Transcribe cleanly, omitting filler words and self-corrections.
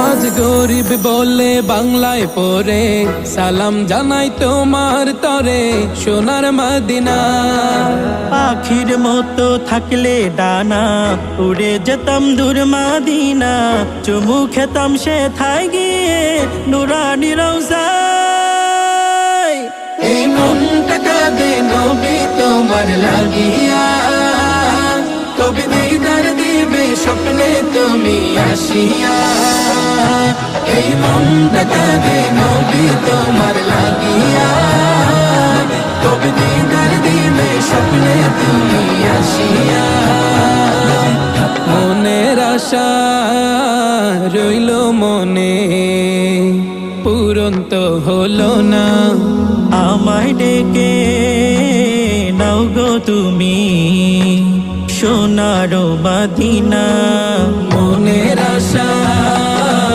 আজ গরিব বলে বাংলায় পড়ে সালাম জানাই তোমার তরে সোনার মদিনা। পাখির মতো থাকলে ডানা উড়ে যেতাম দূর মদিনা, চুমু খেতাম সে থাই গিয়ে নুরানি রওজায়। এই মনটা কাঁদে নবী তোমার লাগিয়া, কবে দিদার দিবে স্বপ্নে তুমি আসিয়া। এই মনটা কাঁদে নবী তোমার লাগিয়া, কবে দিদার দিবে স্বপ্নে তুমি আসিয়া। মনের আশা রইল মনে, পূরণ তো হলো না। আমায় ডেকে নাও গো তুমি সোনার মদিনা।